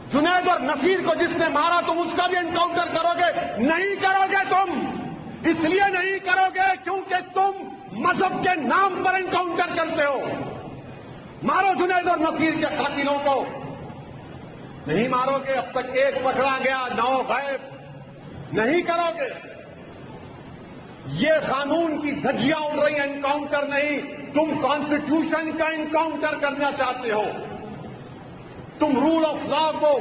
जुनैद और नसीर को जिसने मारा तुम उसका भी एनकाउंटर करोगे? नहीं करोगे तुम। इसलिए नहीं करोगे क्योंकि तुम मजहब के नाम पर एनकाउंटर करते हो। मारो जुनैद और नसीर के कातिलों को। नहीं मारोगे, अब तक एक पकड़ा गया, 9 गायब। नहीं करोगे। ये कानून की धज्जियां उड़ रही, एनकाउंटर नहीं। तुम कॉन्स्टिट्यूशन का एनकाउंटर करना चाहते हो। तुम रूल ऑफ लॉ को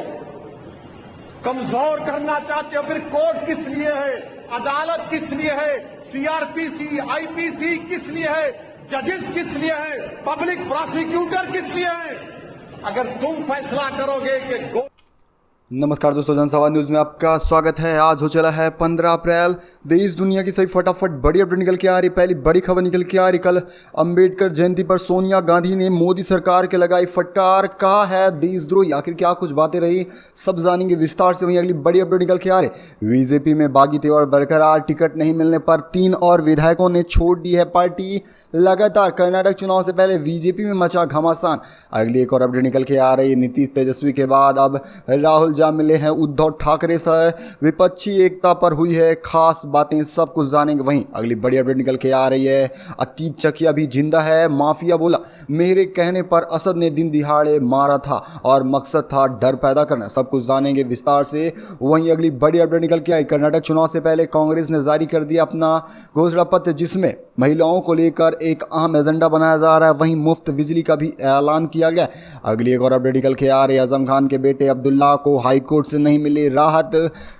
कमजोर करना चाहते हो। फिर कोर्ट किस लिए है? अदालत किस लिए है? सीआरपीसी, आईपीसी किस लिए है? जजेस किस लिए है? पब्लिक प्रोसिक्यूटर किस लिए है? अगर तुम फैसला करोगे कि नमस्कार दोस्तों, जनसभा न्यूज़ में आपका स्वागत है। आज हो चला है 15 अप्रैल। देश दुनिया की सभी फटाफट बड़ी अपडेट निकल के आ रही। पहली बड़ी खबर निकल के आ रही, कल अंबेडकर जयंती पर सोनिया गांधी ने मोदी सरकार के लगाई फटकार। कहा है देशद्रोही, आखिर क्या कुछ बातें रही, सब जानेंगे विस्तार से। वहीं अगली बड़ी अपडेट निकल के आ रही, बीजेपी में बागी तेवर बरकरार। टिकट नहीं मिलने पर 3 और विधायकों ने छोड़ दी है पार्टी। लगातार कर्नाटक चुनाव से पहले बीजेपी में मचा घमासान। अगली एक और अपडेट निकल के आ रही, नीतीश तेजस्वी के बाद अब राहुल जा मिले हैं उद्धव ठाकरे से। विपक्षी एकता पर हुई है खास बातें, सब कुछ जानेंगे। वहीं अगली बड़ी अपडेट निकल के आ रही है, अतीक चकिया भी जिंदा है। माफिया बोला मेरे कहने पर असद ने दिन दिहाड़े मारा था और मकसद था डर पैदा करना, सब कुछ जानेंगे विस्तार से। वहीं अगली बड़ी अपडेट निकल के आई, कर्नाटक चुनाव से पहले कांग्रेस ने जारी कर दिया अपना घोषणा पत्र, जिसमें महिलाओं को लेकर एक अहम एजेंडा बनाया जा रहा है। वहीं मुफ्त बिजली का भी ऐलान किया गया। अगली एक और अपडेट निकल के आ रही है, आजम खान के बेटे अब्दुल्ला को हाईकोर्ट से नहीं मिली राहत,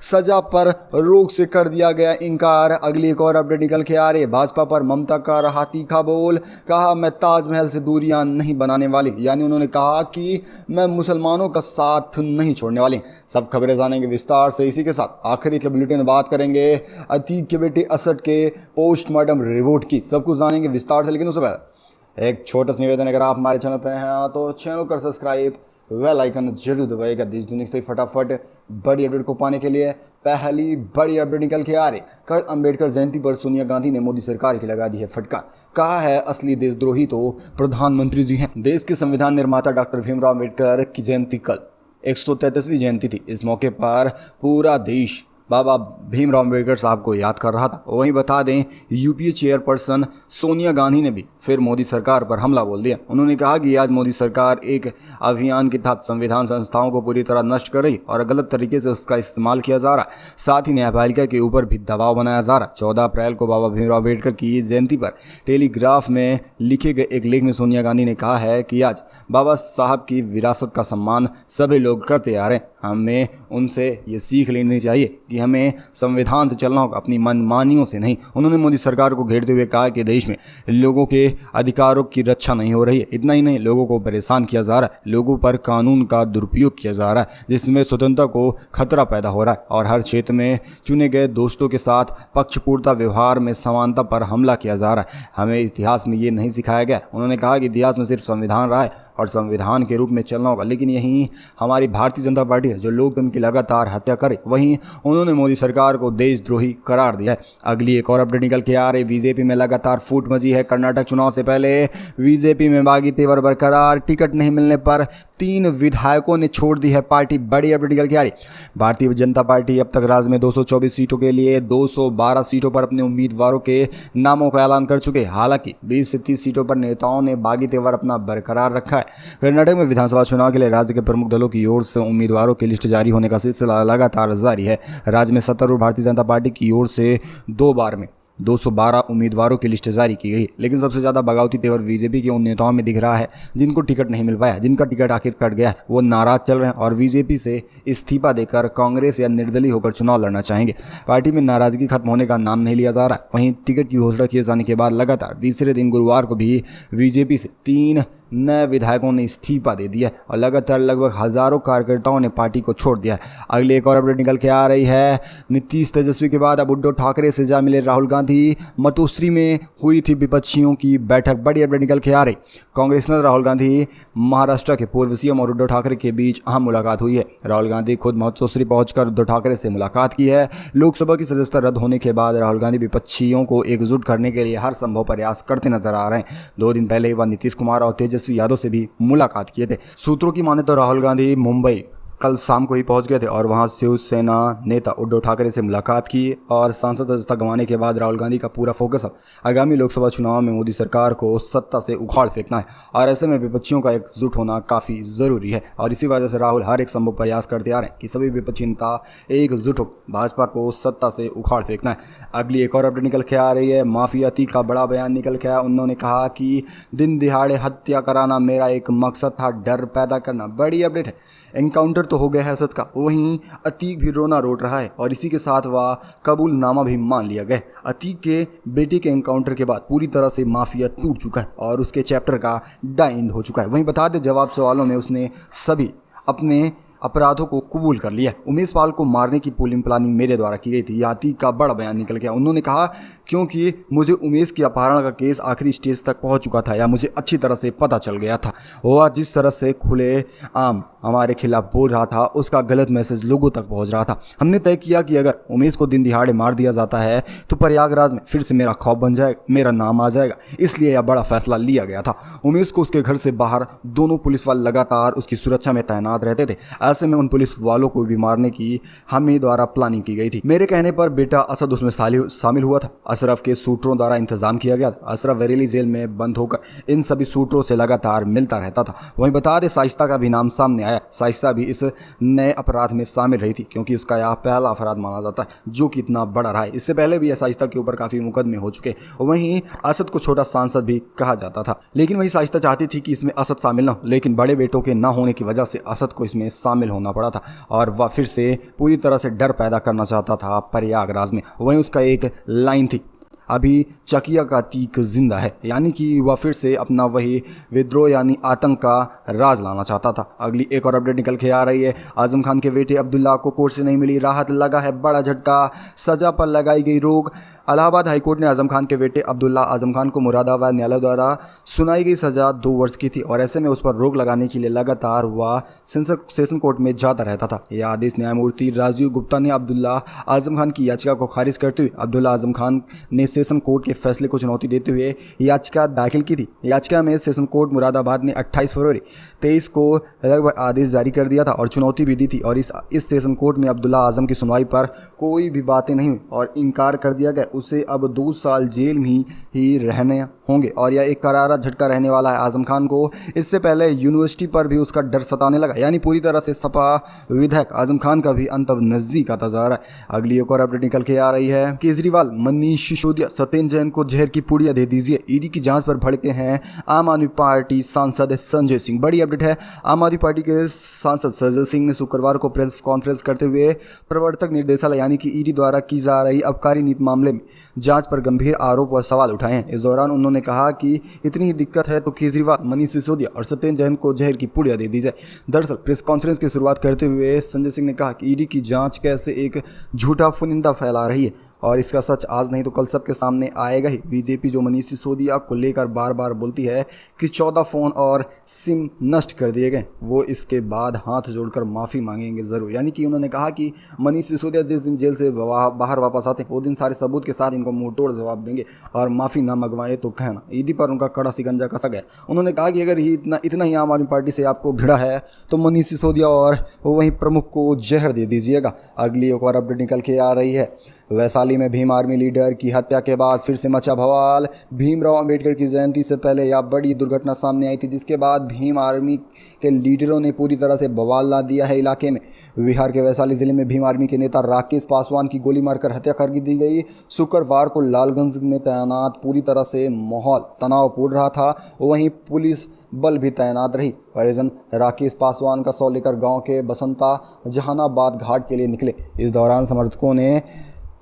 सजा पर रोक से कर दिया गया इनकार। अगली एक और अपडेट निकल के आ रही है, भाजपा पर ममता का रहा तीखा बोल। कहा मैं ताजमहल से दूरियां नहीं बनाने वाली, यानी उन्होंने कहा कि मैं मुसलमानों का साथ नहीं छोड़ने वाली। सब खबरें जानेंगे विस्तार से। इसी के साथ आखिरी के बुलेटिन में बात करेंगे अतीक के बेटे असद के पोस्टमार्टम रिपोर्ट की, सब कुछ जानेंगे विस्तार से। लेकिन उससे पहले एक छोटा सा निवेदन, अगर आप हमारे चैनल पर हैं तो चैनल कर सब्सक्राइब, वेल आइकन जरूर दबाइएगा। देश दुनिया से फटाफट बड़ी अपडेट को पाने के लिए पहली बड़ी अपडेट निकल के आ रही, कल अंबेडकर जयंती पर सोनिया गांधी ने मोदी सरकार की लगा दी है फटकार। कहा है असली देशद्रोही तो प्रधानमंत्री जी हैं। देश के संविधान निर्माता डॉक्टर भीमराव अंबेडकर की जयंती कल 133वीं जयंती थी। इस मौके पर पूरा देश बाबा भीमराव अम्बेडकर साहब को याद कर रहा था। वहीं बता दें, यूपीए चेयरपर्सन सोनिया गांधी ने भी फिर मोदी सरकार पर हमला बोल दिया। उन्होंने कहा कि आज मोदी सरकार एक अभियान के तहत संविधान संस्थाओं को पूरी तरह नष्ट कर रही और गलत तरीके से उसका इस्तेमाल किया जा रहा है। साथ ही न्यायपालिका के ऊपर भी दबाव बनाया जा रहा है। 14 अप्रैल को बाबा भीमराव अम्बेडकर की जयंती पर टेलीग्राफ में लिखे गए एक लेख में सोनिया गांधी ने कहा है कि आज बाबा साहब की विरासत का सम्मान सभी लोग करते आ रहे हैं। हमें उनसे ये सीख लेनी चाहिए कि हमें संविधान से चलना होगा, अपनी मनमानियों से नहीं। उन्होंने मोदी सरकार को घेरते हुए कहा कि देश में लोगों के अधिकारों की रक्षा नहीं हो रही है। इतना ही नहीं, लोगों को परेशान किया जा रहा है, लोगों पर कानून का दुरुपयोग किया जा रहा है, जिसमें स्वतंत्रता को खतरा पैदा हो रहा है और हर क्षेत्र में चुने गए दोस्तों के साथ पक्षपूर्ता व्यवहार में समानता पर हमला किया जा रहा है। हमें इतिहास में ये नहीं सिखाया गया। उन्होंने कहा कि इतिहास में सिर्फ संविधान रहा है और संविधान के रूप में चलना होगा, लेकिन यही हमारी भारतीय जनता पार्टी है जो लोकतंत्र की लगातार हत्या करे। वहीं उन्होंने मोदी सरकार को देशद्रोही करार दिया है। अगली एक और अपडेट निकल के आ रही, बीजेपी में लगातार फूट मची है। कर्नाटक चुनाव से पहले बीजेपी में बागी तेवर बरकरार। टिकट नहीं मिलने पर 3 विधायकों ने छोड़ दी है पार्टी। बड़ी अपडेट निकल के आ रही, भारतीय जनता पार्टी अब तक राज्य में 224 सीटों के लिए 212 सीटों पर अपने उम्मीदवारों के नामों का ऐलान कर चुके। हालांकि 20 से 30 सीटों पर नेताओं ने बागी तेवर अपना बरकरार रखा है। कर्नाटक में विधानसभा चुनाव के लिए राज्य के प्रमुख दलों की ओर से उम्मीदवारों की लिस्ट जारी होने का सिलसिला लगातार जारी है। राज्य में सत्तारूढ़ भारतीय जनता पार्टी की ओर से 2 बार में 212 उम्मीदवारों की लिस्ट जारी की गई, लेकिन सबसे ज़्यादा बगावती तेवर बीजेपी के उन नेताओं में दिख रहा है जिनको टिकट नहीं मिल पाया, जिनका टिकट आखिर कट गया है। वो नाराज चल रहे हैं और बीजेपी से इस्तीफा देकर कांग्रेस या निर्दलीय होकर चुनाव लड़ना चाहेंगे। पार्टी में नाराजगी खत्म होने का नाम नहीं लिया जा रहा है। वहीं टिकट की घोषणा किए जाने के बाद लगातार तीसरे दिन गुरुवार को भी बीजेपी से 3 नए विधायकों ने इस्तीफा दे दिया और लगातार लगभग हजारों कार्यकर्ताओं ने पार्टी को छोड़ दिया। अगली एक और अपडेट निकल के आ रही है, नीतीश तेजस्वी के बाद अब उद्धव ठाकरे से जा मिले राहुल गांधी। मतोश्री में हुई थी विपक्षियों की बैठक। बड़ी अपडेट निकल के आ रही, कांग्रेस नेता राहुल गांधी महाराष्ट्र के पूर्व सीएम और उद्धव ठाकरे के बीच अहम मुलाकात हुई है। राहुल गांधी खुद मतोश्री पहुंचकर उद्धव ठाकरे से मुलाकात की है। लोकसभा की सदस्यता रद्द होने के बाद राहुल गांधी विपक्षियों को एकजुट करने के लिए हर संभव प्रयास करते नजर आ रहे हैं। 2 दिन पहले वह नीतीश कुमार और तेजस्वी यादव से भी मुलाकात किए थे। सूत्रों की माने तो राहुल गांधी मुंबई कल शाम को ही पहुंच गए थे और वहां शिवसेना नेता उद्धव ठाकरे से मुलाकात की और सांसद सदस्यता गंवाने के बाद राहुल गांधी का पूरा फोकस अब आगामी लोकसभा चुनाव में मोदी सरकार को सत्ता से उखाड़ फेंकना है और ऐसे में विपक्षियों का एकजुट होना काफ़ी ज़रूरी है। और इसी वजह से राहुल हर एक संभव प्रयास करते आ रहे हैं कि सभी विपक्षी नेता एकजुट हो भाजपा को सत्ता से उखाड़ फेंकना है। अगली एक और अपडेट निकल के आ रही है, माफिया अतीक का बड़ा बयान निकल के आया। उन्होंने कहा कि दिन दिहाड़े हत्या कराना मेरा एक मकसद था, डर पैदा करना। बड़ी अपडेट है, एनकाउंटर तो हो गया है असद का, वहीं अतीक भी रोना रोट रहा है और इसी के साथ वह कबूलनामा भी मान लिया गया। अतीक के बेटे के एनकाउंटर के बाद पूरी तरह से माफिया टूट चुका है और उसके चैप्टर का एंड हो चुका है। वहीं बता दें, जवाब सवालों में उसने सभी अपने अपराधों को कबूल कर लिया। उमेश पाल को मारने की पूरी प्लानिंग मेरे द्वारा की गई थी, यह अतीक का बड़ा बयान निकल गया। उन्होंने कहा क्योंकि मुझे उमेश की अपहरण का केस आखिरी स्टेज तक पहुंच चुका था या मुझे अच्छी तरह से पता चल गया था। वह जिस तरह से खुले आम हमारे खिलाफ बोल रहा था उसका गलत मैसेज लोगों तक पहुंच रहा था। हमने तय किया कि अगर उमेश को दिन दिहाड़े मार दिया जाता है तो प्रयागराज में फिर से मेरा खौफ बन जाएगा, मेरा नाम आ जाएगा, इसलिए यह बड़ा फैसला लिया गया था। उमेश को उसके घर से बाहर दोनों पुलिस वाले लगातार उसकी सुरक्षा में तैनात रहते थे। ऐसे में उन पुलिस वालों को भी मारने की हमें द्वारा प्लानिंग की गई थी। मेरे कहने पर बेटा असद उसमें शामिल हुआ था। अशरफ के सूत्रों द्वारा इंतजाम किया गया था। अशरफ बरेली जेल में बंद होकर इन सभी सूत्रों से लगातार मिलता रहता था। वहीं बता दें, शाइस्ता का भी नाम सामने आया। शाइस्ता भी इस नए अपराध में शामिल रही थी क्योंकि उसका यह पहला अपराध माना जाता है जो कि इतना बड़ा रहा है। इससे पहले भी शाइस्ता के ऊपर काफी मुकदमे हो चुके। वहीं असद को छोटा सांसद भी कहा जाता था, लेकिन वही शाइस्ता चाहती थी कि इसमें असद शामिल न हो, लेकिन बड़े बेटों के न होने की वजह से असद को इसमें शामिल होना पड़ा था और वह फिर से पूरी तरह से डर पैदा करना चाहता था प्रयागराज में। वहीं उसका एक लाइन थी, अभी चकिया का तीक जिंदा है, यानी कि वह फिर से अपना वही विद्रोह यानी आतंक का राज लाना चाहता था। अगली एक और अपडेट निकल के आ रही है, आजम खान के बेटे अब्दुल्ला को कोर्ट से नहीं मिली राहत, लगा है बड़ा झटका, सजा पर लगाई गई रोक। इलाहाबाद हाईकोर्ट ने आजम खान के बेटे अब्दुल्ला आजम खान को मुरादाबाद न्यायालय द्वारा सुनाई गई सजा 2 वर्ष की थी और ऐसे में उस पर रोक लगाने के लिए लगातार वह सेशन कोर्ट में जाता रहता था। यह आदेश न्यायमूर्ति राजीव गुप्ता ने अब्दुल्ला आजम खान की याचिका को खारिज करते हुए अब्दुल्ला आजम खान ने सेशन कोर्ट के फैसले को चुनौती देते हुए याचिका दाखिल की थी। याचिका में सेशन कोर्ट मुरादाबाद ने 28 फरवरी 23 को लगभग आदेश जारी कर दिया था और चुनौती भी दी थी और इस सेशन कोर्ट में अब्दुल्ला आजम की सुनवाई पर कोई भी बातें नहीं हुई और इनकार कर दिया गया। उसे अब 2 साल जेल में ही रहने होंगे और यह एक करारा झटका रहने वाला है आजम खान को। इससे पहले यूनिवर्सिटी पर भी उसका डर सताने लगा, यानी पूरी तरह से सपा विधायक आजम खान का भी अंत अब नजदीक आता जा रहा है। अगली एक और अपडेट निकल के आ रही है, केजरीवाल मनीष सिसोदिया सत्येंद्र जैन को जहर की पुड़िया दे दीजिए, ईडी की जांच पर भड़के हैं आम आदमी पार्टी सांसद संजय सिंह। बड़ी अपडेट है, आम आदमी पार्टी के सांसद संजय सिंह ने शुक्रवार को प्रेस कॉन्फ्रेंस करते हुए प्रवर्तक निर्देशालय यानी कि ईडी द्वारा की जा रही आबकारी नीति मामले में जांच पर गंभीर आरोप और सवाल उठाए हैं। इस दौरान उन्होंने कहा कि इतनी ही दिक्कत है तो केजरीवाल मनीष सिसोदिया और सत्येंद्र जैन को जहर की पुड़िया दे दी जाए। दरअसल प्रेस कॉन्फ्रेंस की शुरुआत करते हुए संजय सिंह ने कहा कि ईडी की जांच कैसे एक झूठा फुनिंदा फैला रही है और इसका सच आज नहीं तो कल सबके सामने आएगा ही। बीजेपी जो मनीष सिसोदिया को लेकर बार बार बोलती है कि 14 फ़ोन और सिम नष्ट कर दिए गए, वो इसके बाद हाथ जोड़कर माफ़ी मांगेंगे ज़रूर। यानी कि उन्होंने कहा कि मनीष सिसोदिया जिस दिन जेल से बाहर वापस आते हैं वो दिन सारे सबूत के साथ इनको मुंह तोड़ जवाब देंगे और माफ़ी ना मंगवाए तो कहना। ईडी पर उनका कड़ा शिकंजा कसा गया। उन्होंने कहा कि अगर इतना ही आम आदमी पार्टी से आपको भिड़ा है तो मनीष सिसोदिया और वहीं प्रमुख को जहर दे दीजिएगा। अगली एक और अपडेट निकल के आ रही है, वैशाली में भीम आर्मी लीडर की हत्या के बाद फिर से मचा बवाल। भीमराव अंबेडकर की जयंती से पहले यह बड़ी दुर्घटना सामने आई थी जिसके बाद भीम आर्मी के लीडरों ने पूरी तरह से बवाल ला दिया है इलाके में। बिहार के वैशाली जिले में भीम आर्मी के नेता राकेश पासवान की गोली मारकर हत्या कर दी गई। शुक्रवार को लालगंज में तैनात पूरी तरह से माहौल तनावपूर्ण रहा था, वहीं पुलिस बल भी तैनात रही। परिजन राकेश पासवान का शव लेकर गाँव के बसंता जहानाबाद घाट के लिए निकले। इस दौरान समर्थकों ने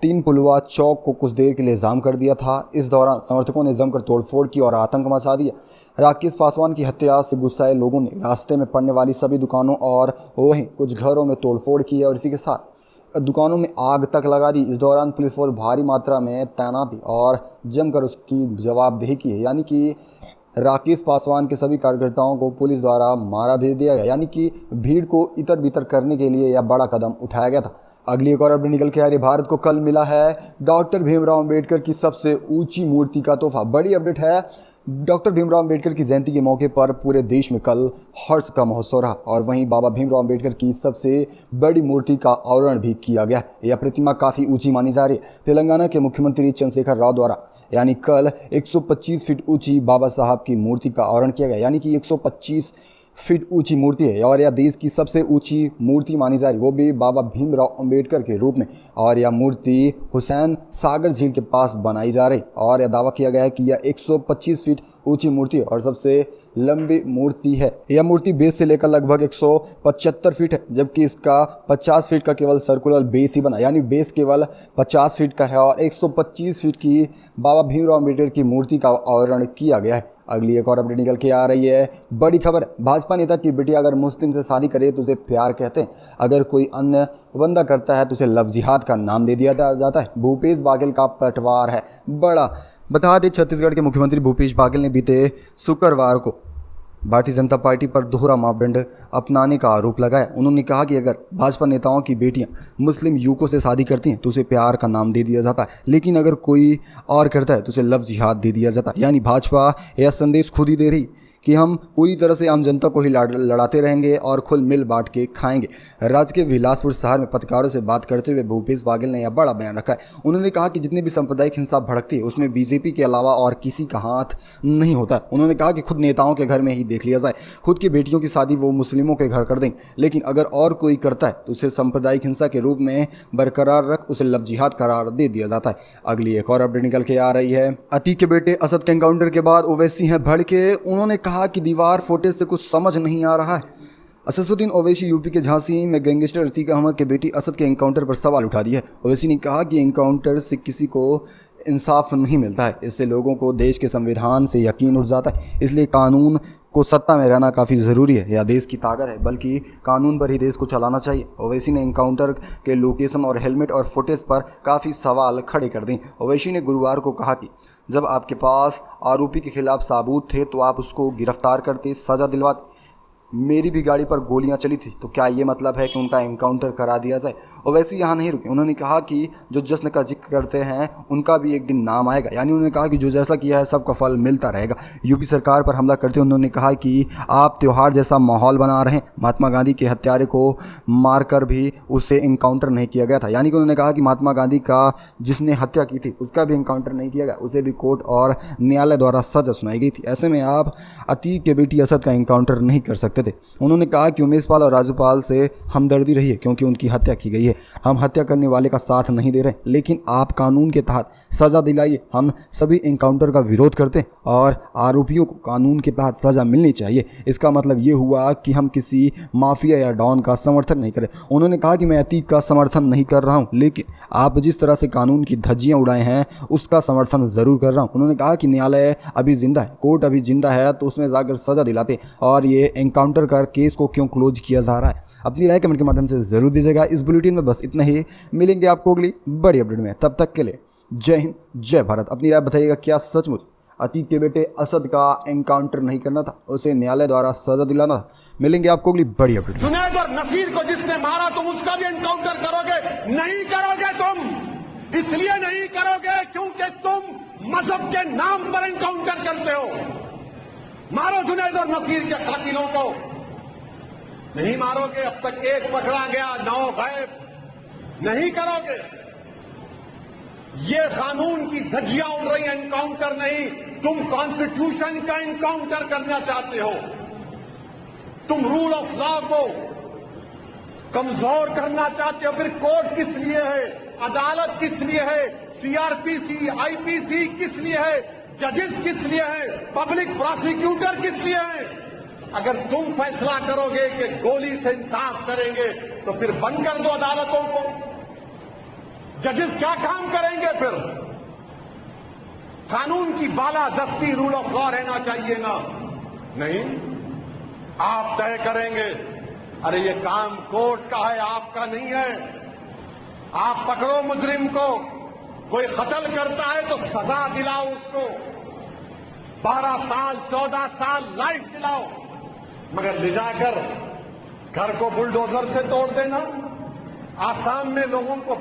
3 पुलवा चौक को कुछ देर के लिए जाम कर दिया था। इस दौरान समर्थकों ने जमकर तोड़फोड़ की और आतंक मचा दिया। राकेश पासवान की हत्या से गुस्साए लोगों ने रास्ते में पड़ने वाली सभी दुकानों और वहीं कुछ घरों में तोड़फोड़ की और इसी के साथ दुकानों में आग तक लगा दी। इस दौरान पुलिस फोर्स भारी मात्रा में तैनात थी और जमकर उसकी जवाबदेही की है, यानी कि राकेश पासवान के सभी कार्यकर्ताओं को पुलिस द्वारा मारा भेज दिया गया, यानी कि भीड़ को इतर बितर करने के लिए यह बड़ा कदम उठाया गया था। अगली एक और अपडेट निकल के आ रही, भारत को कल मिला है डॉक्टर भीमराव अंबेडकर की सबसे ऊंची मूर्ति का तोहफा। बड़ी अपडेट है, डॉक्टर भीमराव अंबेडकर की जयंती के मौके पर पूरे देश में कल हर्ष का महोत्सव रहा और वहीं बाबा भीमराव अंबेडकर की सबसे बड़ी मूर्ति का अनावरण भी किया गया। यह प्रतिमा काफ़ी ऊंची मानी जा रही है। तेलंगाना के मुख्यमंत्री चंद्रशेखर राव द्वारा यानी कल 125 फीट ऊंची बाबा साहब की मूर्ति का अनावरण किया गया, यानी कि 125 फीट ऊंची मूर्ति है और यह देश की सबसे ऊंची मूर्ति मानी जा रही, वो भी बाबा भीमराव अंबेडकर के रूप में। और यह मूर्ति हुसैन सागर झील के पास बनाई जा रही और यह दावा किया गया है कि यह 125 फीट ऊंची मूर्ति है और सबसे लंबी मूर्ति है। यह मूर्ति बेस से लेकर लगभग 175 फीट है, जबकि इसका 50 फीट का केवल सर्कुलर बेस ही बना, यानी बेस केवल 50 फीट का है और 125 फीट की बाबा भीमराव अंबेडकर की मूर्ति का अनावरण किया गया है। अगली एक और अपडेट निकल के आ रही है, बड़ी खबर। भाजपा नेता की बेटी अगर मुस्लिम से शादी करे तो उसे प्यार कहते हैं, अगर कोई अन्य बंदा करता है तो उसे लव जिहाद का नाम दे दिया जाता है। भूपेश बाघेल का पलटवार है बड़ा। बता दें, छत्तीसगढ़ के मुख्यमंत्री भूपेश बाघेल ने बीते शुक्रवार को भारतीय जनता पार्टी पर दोहरा मापदंड अपनाने का आरोप लगाया। उन्होंने कहा कि अगर भाजपा नेताओं की बेटियां मुस्लिम युवकों से शादी करती हैं तो उसे प्यार का नाम दे दिया जाता है, लेकिन अगर कोई और करता है तो उसे लव जिहाद दे दिया जाता है। यानी भाजपा यह संदेश खुद ही दे रही कि हम पूरी तरह से आम जनता को ही लड़ाते रहेंगे और खुल मिल बांट के खाएंगे। राज्य के बिलासपुर शहर में पत्रकारों से बात करते हुए भूपेश बाघेल ने यह बड़ा बयान रखा है। उन्होंने कहा कि जितनी भी सांप्रदायिक हिंसा भड़कती है उसमें बीजेपी के अलावा और किसी का हाथ नहीं होता। उन्होंने कहा कि खुद नेताओं के घर में ही देख लिया जाए, खुद की बेटियों की शादी वो मुस्लिमों के घर कर देंगे, लेकिन अगर और कोई करता है तो उसे सांप्रदायिक हिंसा के रूप में बरकरार रख उसे लव जिहाद करार दे दिया जाता है। अगली एक और अपडेट निकल के आ रही है, अतीक के बेटे असद के एनकाउंटर के बाद ओवैसी हैं भड़के। उन्होंने कहा कि दीवार फुटेज से कुछ समझ नहीं आ रहा है। असदुद्दीन ओवैसी यूपी के झांसी में गैंगस्टर अतीक अहमद के बेटी असद के एनकाउंटर पर सवाल उठा दिया है। ओवैसी ने कहा कि एनकाउंटर से किसी को इंसाफ नहीं मिलता है, इससे लोगों को देश के संविधान से यकीन उठ जाता है, इसलिए कानून को सत्ता में रहना काफ़ी ज़रूरी है। यह देश की ताकत है, बल्कि कानून पर ही देश को चलाना चाहिए। ओवैसी ने एनकाउंटर के लोकेशन और हेलमेट और फुटेज पर काफ़ी सवाल खड़े कर दिए। ओवैसी ने गुरुवार को कहा कि जब आपके पास आरोपी के खिलाफ सबूत थे तो आप उसको गिरफ्तार करते, सज़ा दिलवाते। मेरी भी गाड़ी पर गोलियां चली थी, तो क्या ये मतलब है कि उनका एनकाउंटर करा दिया जाए? ओवैसी यहाँ नहीं रुके। उन्होंने कहा कि जो जश्न का जिक्र करते हैं उनका भी एक दिन नाम आएगा, यानी उन्होंने कहा कि जो जैसा किया है सबका फल मिलता रहेगा। यूपी सरकार पर हमला करते उन्होंने कहा कि आप त्यौहार जैसा माहौल बना रहे हैं। महात्मा गांधी के हत्यारे को मारकर भी उससे एनकाउंटर नहीं किया गया था, यानी कि उन्होंने कहा कि महात्मा गांधी का जिसने हत्या की थी उसका भी एनकाउंटर नहीं किया गया, उसे भी कोर्ट और न्यायालय द्वारा सजा सुनाई गई थी। ऐसे में आप अतीक के बेटी असद का एनकाउंटर नहीं कर सकते थे। उन्होंने कहा कि उमेश पाल और राजूपाल से हमदर्दी रही है क्योंकि उनकी हत्या की गई है। हम हत्या करने वाले का साथ नहीं दे रहे, लेकिन आप कानून के तहत सज़ा दिलाइए। हम सभी एनकाउंटर का विरोध करते हैं और आरोपियों को कानून के तहत सज़ा मिलनी चाहिए। इसका मतलब ये हुआ कि हम किसी माफिया या डॉन का समर्थन नहीं करें। उन्होंने कहा कि मैं अतीक का समर्थन नहीं कर रहा हूँ, लेकिन आप जिस तरह से कानून की धज्जियाँ उड़ाए हैं उसका समर्थन ज़रूर कर रहा हूँ। उन्होंने कहा कि न्यायालय अभी जिंदा है, कोर्ट अभी जिंदा है, तो उसमें जाकर सज़ा दिलाते और ये एनकाउंटर कर केस को क्यों क्लोज किया जा रहा है। अपनी राय कमेंट के माध्यम से जरूर दीजिएगा। इस बुलेटिन में बस इतना ही, मिलेंगे आपको अगली बड़ी अपडेट में। तब तक के लिए जय हिंद, जय भारत। अपनी राय बताइएगा, क्या सचमुच अतीक के बेटे असद का एनकाउंटर नहीं करना था, उसे न्यायालय द्वारा सजा दिलाना था? मिलेंगे आपको अगली बड़ी अपडेट। जुनैद और नसीर को जिसने मारा तुम उसका भी एनकाउंटर करोगे? नहीं करोगे तुम। इसलिए नहीं करोगे क्योंकि तुम मजहब के नाम पर एनकाउंटर करते हो। मारो जुनैद और नसीर के कातिलों को। नहीं मारोगे, अब तक एक पकड़ा गया, 9 गायब। नहीं करोगे। ये कानून की धज्जियां उड़ रही, एनकाउंटर नहीं। तुम कॉन्स्टिट्यूशन का एनकाउंटर करना चाहते हो। तुम रूल ऑफ लॉ को कमजोर करना चाहते हो। फिर कोर्ट किस लिए है? अदालत किस लिए है? सीआरपीसी, आईपीसी किस लिए है? जजेस किस लिए है? पब्लिक प्रोसिक्यूटर किस लिए है? अगर तुम फैसला करोगे कि गोली से इंसाफ करेंगे तो फिर बंद कर दो अदालतों को। जजेस क्या काम करेंगे फिर? कानून की बालादस्ती, रूल ऑफ लॉ रहना चाहिए ना? नहीं, आप तय करेंगे। अरे ये काम कोर्ट का है, आपका नहीं है। आप पकड़ो मुजरिम को। कोई कत्ल करता है तो सजा दिलाओ उसको, 12 साल 14 साल लाइफ दिलाओ, मगर ले जाकर घर को बुलडोजर से तोड़ देना, आसाम में लोगों को